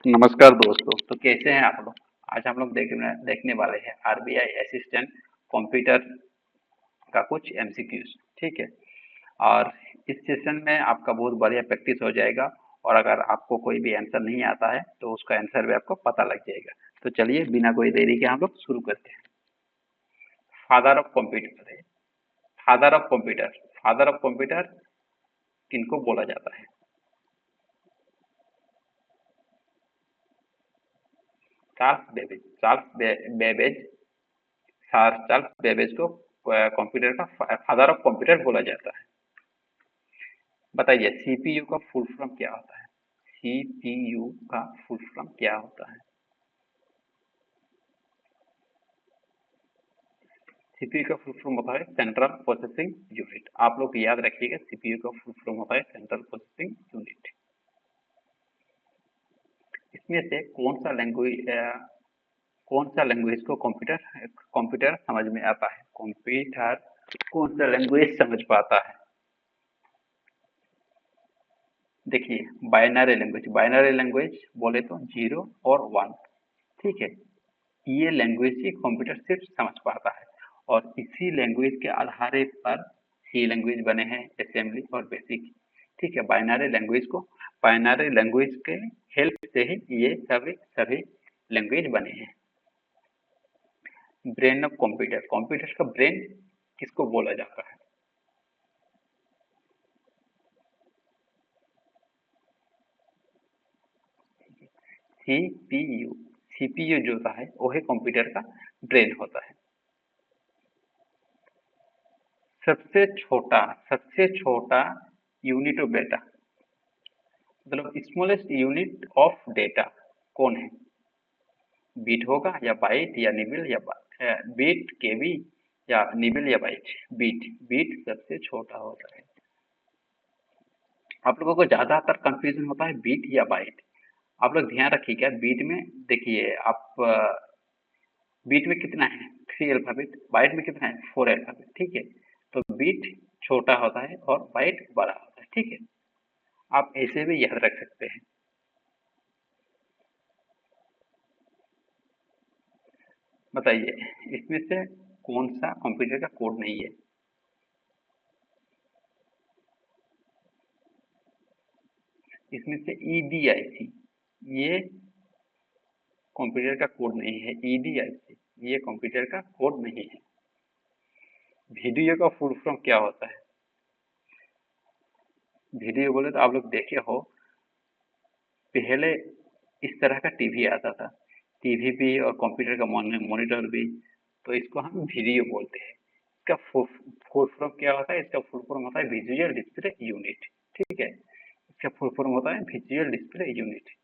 नमस्कार दोस्तों। तो कैसे हैं आप लोग। आज हम लोग देखने वाले हैं आरबीआई असिस्टेंट कंप्यूटर का कुछ एमसीक्यूज। ठीक है। और इस सेशन में आपका बहुत बढ़िया प्रैक्टिस हो जाएगा। और अगर आपको कोई भी आंसर नहीं आता है तो उसका आंसर भी आपको पता लग जाएगा। तो चलिए बिना कोई देरी के हम लोग शुरू करते हैं। फादर ऑफ कंप्यूटर है। Father of computer. Father of computer किनको बोला जाता है। Charles Babbage. Babbage. Charles Babbage को कंप्यूटर का फादर ऑफ कंप्यूटर बोला जाता है। बताइए सीपीयू का फुल फॉर्म क्या होता है। सीपीयू का फुल फॉर्म क्या होता है। सीपीयू का फुल फॉर्म होता है सेंट्रल प्रोसेसिंग यूनिट। आप लोग याद रखिएगा सीपीयू का फुल फॉर्म होता है सेंट्रल प्रोसेसिंग यूनिट। इसमें से कौन सा लैंग्वेज को कंप्यूटर कंप्यूटर समझ में आता है। कंप्यूटर कौन सा लैंग्वेज समझ पाता है। देखिए बाइनरी लैंग्वेज बोले तो जीरो और वन। ठीक है। ये लैंग्वेज ही कंप्यूटर सिर्फ समझ पाता है। और इसी लैंग्वेज के आधार पर सी लैंग्वेज बने हैं असेंबली और बेसिक। ठीक है। बाइनरी लैंग्वेज के हेल्प से ही ये सभी सभी लैंग्वेज बने हैं। Brain of computer. कंप्यूटर का ब्रेन किसको बोला जाता है। सीपीयू। सीपीयू जो होता है वो है कंप्यूटर का ब्रेन होता है। सबसे छोटा यूनिट ऑफ डेटा मतलब स्मॉलेस्ट यूनिट ऑफ डेटा कौन है। बीट होगा या बाइट या निबल या बीट केबी या निबल या बाइट। बीट। बीट सबसे छोटा होता है। आप लोगों को ज्यादातर कंफ्यूजन होता है बीट या बाइट। आप लोग ध्यान रखिएगा बीट में। देखिए आप बीट में कितना है थ्री अल्फाबेट। बाइट में कितना है फोर अल्फाबेट। ठीक है। तो बीट छोटा होता है और बाइट बड़ा होता है। ठीक है। आप ऐसे भी याद रख सकते हैं। बताइए इसमें से कौन सा कंप्यूटर का कोड नहीं है। इसमें से ईडीआईसी ये कंप्यूटर का कोड नहीं है। ईडीआईसी ये कंप्यूटर का कोड नहीं है। वीडियो का फुल फॉर्म क्या होता है। वीडियो बोले तो आप लोग देखे हो पहले इस तरह का टीवी आता था। टीवी भी और कंप्यूटर का मॉनिटर भी। तो इसको हम वीडियो बोलते हैं। इसका फुल फॉर्म क्या होता है। इसका फुल फॉर्म होता है विजुअल डिस्प्ले यूनिट। ठीक है। इसका फुल फॉर्म होता है visual display unit.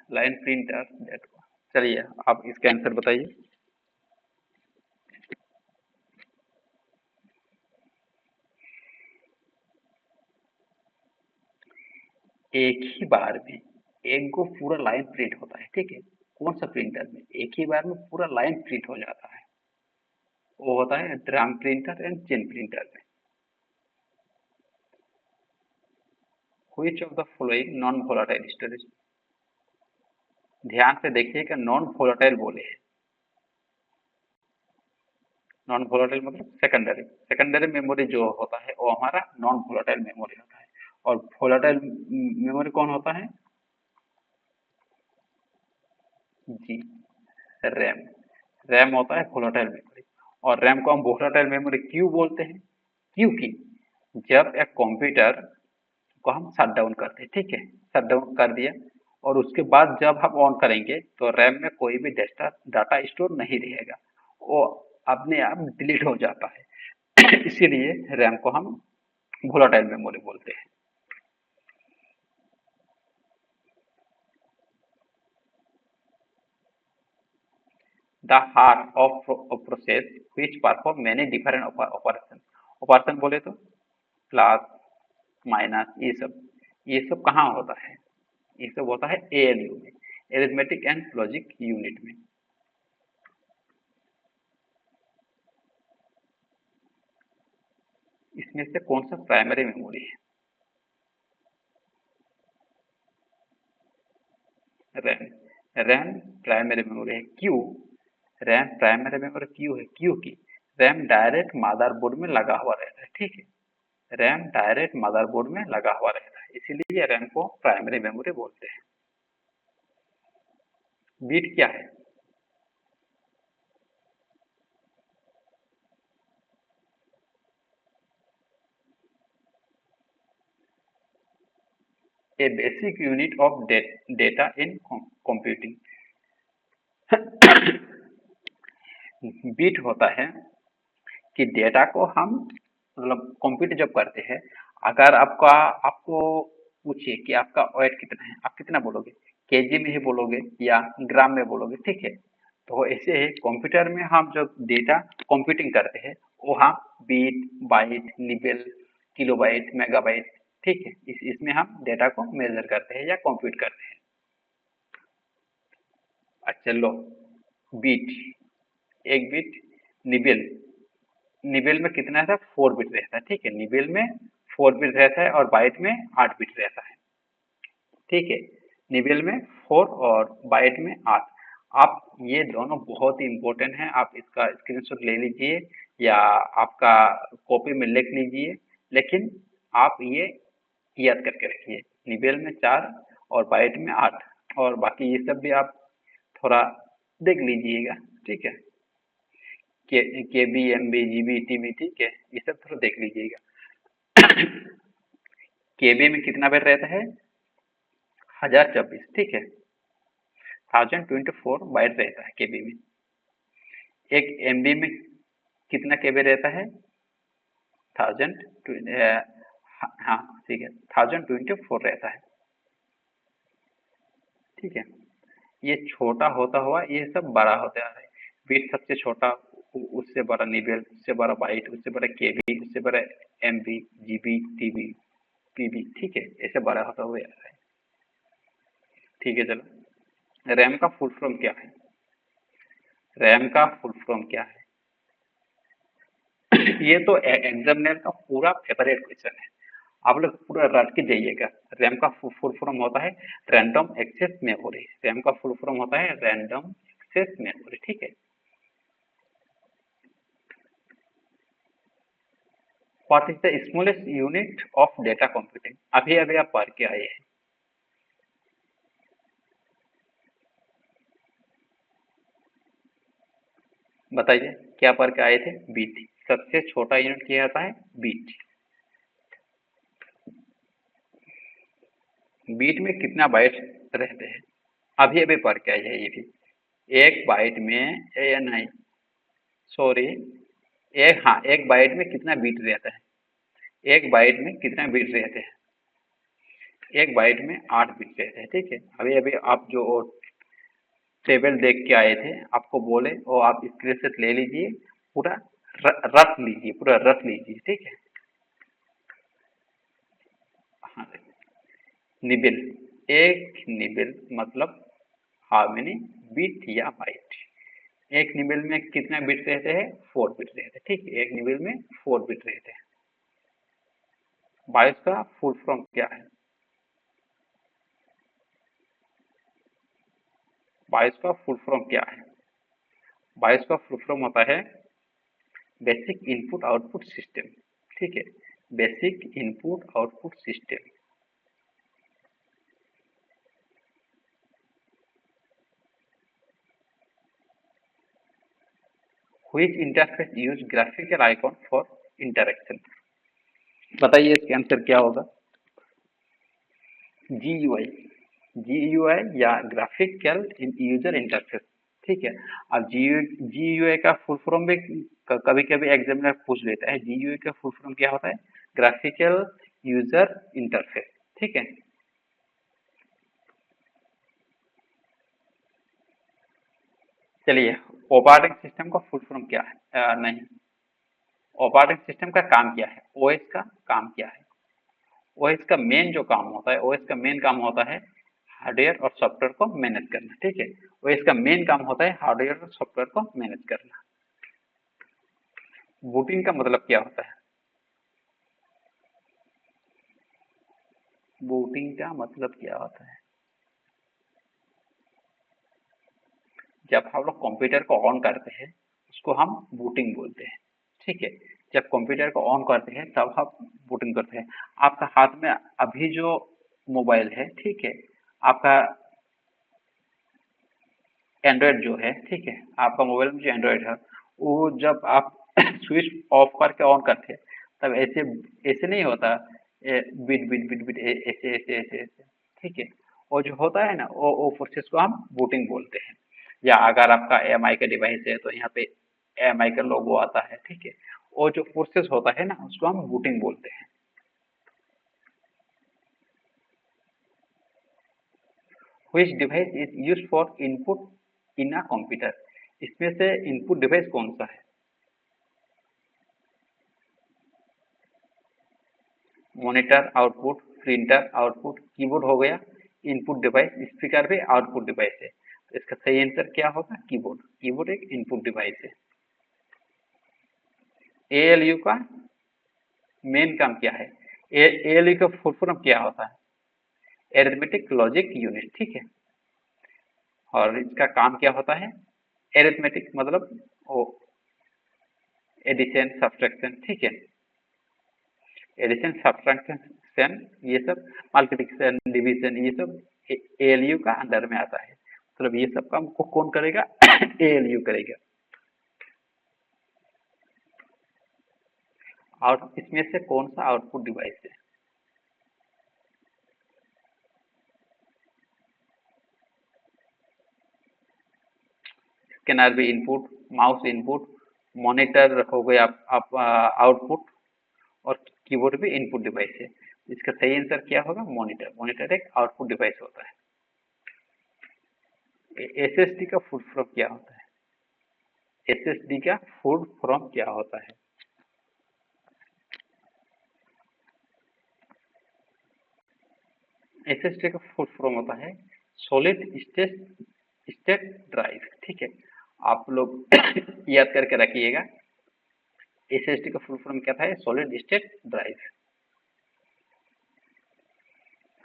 Line printer that. चलिए आप इसका आंसर बताइए। एक ही बार में एक को पूरा लाइन प्रिंट होता है। ठीक है। कौन सा प्रिंटर में एक ही बार में पूरा लाइन प्रिंट हो जाता है। वो होता है drum printer and chain printer में। Which of the following non volatile storage. ध्यान से देखिएगा नॉन वोलेटाइल बोले हैं। नॉन वोलेटाइल मतलब सेकेंडरी। सेकेंडरी मेमोरी जो होता है वो हमारा नॉन वोलेटाइल मेमोरी होता है। और वोलेटाइल मेमोरी कौन होता है। जी रैम। रैम होता है वोलेटाइल मेमोरी। और रैम को हम वोलेटाइल मेमोरी क्यों बोलते हैं। क्योंकि जब एक कंप्यूटर को हम शट डाउन करते हैं। ठीक है। शट डाउन कर दिया और उसके बाद जब हम ऑन करेंगे तो रैम में कोई भी डाटा डाटा स्टोर नहीं रहेगा। वो अपने आप डिलीट हो जाता है। इसीलिए रैम को हम वोलेटाइल मेमोरी बोलते हैं। The heart of process which perform many different operation. Operation बोले तो प्लस माइनस ये सब कहाँ होता है। ये सब होता है एएलयू में एरिथमेटिक एंड लॉजिक यूनिट में। इसमें से कौन सा प्राइमरी मेमोरी है। रैम प्राइमरी मेमोरी है। क्यों? रैम प्राइमरी मेमोरी क्यों है? क्योंकि रैम डायरेक्ट मदरबोर्ड में लगा हुआ रहता है, ठीक है। रैम डायरेक्ट मदरबोर्ड में लगा हुआ रहता है, इसीलिए रैम को प्राइमरी मेमोरी बोलते हैं। बीट क्या है? A basic unit of data in computing. Bit होता है कि डेटा को हम मतलब कंप्यूट जब करते हैं, अगर आपको पूछे कि आपका वेट कितना है, आप कितना बोलोगे? केजी में ही बोलोगे या ग्राम में बोलोगे, ठीक है। तो ऐसे ही कंप्यूटर में हम जब डेटा कंप्यूटिंग करते हैं, वहाँ bit, byte, nibble, kilobyte, megabyte, ठीक है, इसमें हम डेटा को मेजर करते हैं या कंप्यूट करते हैं। अच्छा लो, बीट, एक बीट, निबल, निबेल में कितना रहता है? 4 बिट रहता है, ठीक है। निबेल में 4 बिट रहता है और बाइट में 8 बिट रहता है, ठीक है। निबेल में 4 और बाइट में 8। आप ये दोनों बहुत ही इंपॉर्टेंट हैं, आप इसका स्क्रीनशॉट ले लीजिए या आपका कॉपी में लिख लीजिए, लेकिन आप ये याद करके रखिए। निबेल में 4 और बाइट में 8, और बाकी ये सब भी आप थोड़ा देख लीजिएगा, ठीक है। K B, M B, G B, T B, ठीक है, ये सब थोड़ा देख लीजिएगा। केबी में कितना बिट रहता है? 1024, ठीक है। 1024 बाइट रहता है केबी में। एक एमबी में कितना केबी रहता है? 1000, हाँ ठीक है, 1024 रहता है, ठीक है। ये छोटा होता हुआ ये सब बड़ा होता जा रहा है। बिट सबसे छोटा, उससे बड़ा निबल, उससे बड़ा बाइट, उससे बड़ा केबी, उससे बड़ा एमबी, जीबी, टीबी, पीबी, ठीक है, ऐसे बड़ा होता हुआ जा रहा है, ठीक है। चलो, रैम का फुल फॉर्म क्या है? रैम का फुल फॉर्म क्या है? ये तो एग्जामिनर का पूरा फेवरेट क्वेश्चन है, आप लोग पूरा रट के जाइएगा। रैम का फुल फॉर्म होता है रैंडम एक्सेस मेमोरी। रैम का फुल फॉर्म होता है रैंडम एक्सेस मेमोरी, ठीक है। What is the smallest unit of data computing? अभी अभी आप पढ़ के आए हैं, बताइए क्या पढ़ के आए थे? बीट। सबसे छोटा यूनिट क्या होता है? बीट। बीट में कितना बाइट रहते हैं? अभी अभी पढ़ के आए हैं ये भी। एक बाइट में नहीं, सॉरी, एक, हाँ, एक बाइट में कितना बीट रहता है? एक बाइट में कितना बीट रहते हैं? एक बाइट में 8 बिट रहते हैं, ठीक है। अभी अभी आप जो टेबल देख के आए थे, आपको बोले वो आप स्क्रीनशॉट ले लीजिए, पूरा रट लीजिए, पूरा रट लीजिए, ठीक है। हाँ, निबिल, एक निबिल मतलब हाउ मेनी बिट या बाइट? एक निबिल में कितना बिट रहते हैं? 4 बिट रहते हैं, ठीक है। एक निबिल में 4 बिट रहते हैं। बाइट का फुल फॉर्म क्या है? बाइट का फुल फॉर्म क्या है? बाइट का फुल फॉर्म होता है बेसिक इनपुट आउटपुट सिस्टम, ठीक है। Basic input output system. Which interface use graphical icon for interaction? बताइए इसका आंसर क्या होगा? GUI, GUI या ग्राफिकल यूजर इंटरफेस, ठीक है। अब GUI का फुल फॉर्म भी कभी कभी एग्जामिनर पूछ लेता है। GUI का फुल फॉर्म क्या होता है? ग्राफिकल यूजर इंटरफेस, ठीक है। चलिए, ऑपरेटिंग सिस्टम का फुल फॉर्म क्या है? नहीं, ऑपरेटिंग सिस्टम का काम क्या है? ओएस का काम क्या है? ओएस का मेन जो काम होता है, ओएस का मेन काम होता है हार्डवेयर और सॉफ्टवेयर को मैनेज करना, ठीक है। ओएस का मेन काम होता है हार्डवेयर और सॉफ्टवेयर को मैनेज करना। बूटिंग का मतलब क्या होता है? बूटिंग का मतलब क्या होता है? जब हम लोग कंप्यूटर को ऑन करते हैं उसको हम बूटिंग बोलते हैं। ठीक है, जब कंप्यूटर को ऑन करते हैं तब हम बूटिंग करते हैं। आपका हाथ में अभी जो मोबाइल है, ठीक है, आपका एंड्रॉयड जो है, ठीक है, आपका मोबाइल में जो एंड्रॉयड है वो जब आप स्विच ऑफ करके ऑन करते हैं तब ऐसे ऐसे नहीं होता, बिट बिट बिट बिट ऐसे ऐसे ऐसे ऐसे, ठीक है। और जो होता है ना वो प्रोसेस को हम बूटिंग बोलते हैं। या अगर आपका एमआई का डिवाइस है तो यहाँ पे एमआई का लोगो आता है, ठीक है। वो जो प्रोसेस होता है ना उसको हम बूटिंग बोलते हैं। Which device is used for input in a computer? इसमें से इनपुट डिवाइस कौन सा है? Monitor output, printer output, keyboard हो गया इनपुट डिवाइस, स्पीकर भी आउटपुट डिवाइस है। तो इसका सही आंसर क्या होगा? कीबोर्ड। कीबोर्ड एक इनपुट डिवाइस है। एएलयू का मेन काम क्या है? एएलयू का फुल फॉर्म क्या होता है? एरिथमेटिक लॉजिक यूनिट, ठीक है। और इसका काम क्या होता है? एरिथमेटिक मतलब वो एडिशन सब्ट्रैक्शन, ठीक है। एडिशन सब्ट्रैक्शन ये सब, मल्टीप्लिकेशन डिवीजन ये सब एएलयू का अंडर में आता है। मतलब ये सब काम को कौन करेगा? एएलयू करेगा। और इसमें से कौन सा आउटपुट डिवाइस है? स्कैनर भी इनपुट, माउस इनपुट, मॉनिटर हो गया आप आउटपुट, और कीबोर्ड भी इनपुट डिवाइस है। इसका सही आंसर क्या होगा? मॉनिटर। मॉनिटर एक आउटपुट डिवाइस होता है। एसएसडी का फुल फॉर्म क्या होता है? एसएसडी का फुल फॉर्म क्या होता है? एसएसडी का फुल फॉर्म होता है सॉलिड स्टेट स्टेट ड्राइव, ठीक है। आप लोग याद करके रखिएगा, एसएसडी का फुल फॉर्म क्या था? Solid state drive.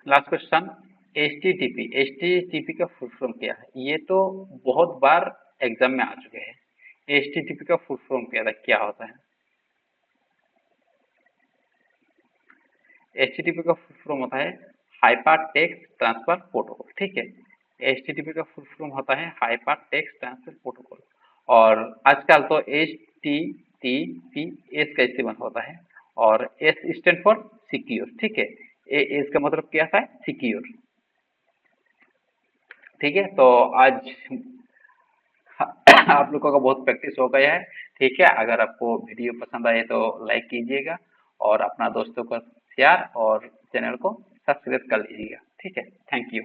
Last question, HTTP. HTTP का फुल फॉर्म क्या है? ये तो बहुत बार एग्जाम में आ चुके हैं। एचटीटीपी का फुल फॉर्म क्या होता है? एचटीटीपी का फुल फॉर्म होता है हाइपर टेक्स्ट ट्रांसफर प्रोटोकॉल, ठीक है। एचटीटीपी का फुल फॉर्म होता है हाइपर टेक्स्ट ट्रांसफर प्रोटोकॉल। और आजकल तो H T T P S का इस्तेमाल होता है, और एस स्टैंड फॉर सिक्योर, ठीक है। एस का मतलब क्या था? सिक्योर, ठीक है। तो आज आप लोगों का बहुत प्रैक्टिस हो गया है, ठीक है। अगर आपको वीडियो पसंद आए तो लाइक कीजिएगा, और अपना दोस्तों को शेयर, और चैनल को सब्सक्राइब कर लीजिएगा, ठीक है। Thank you.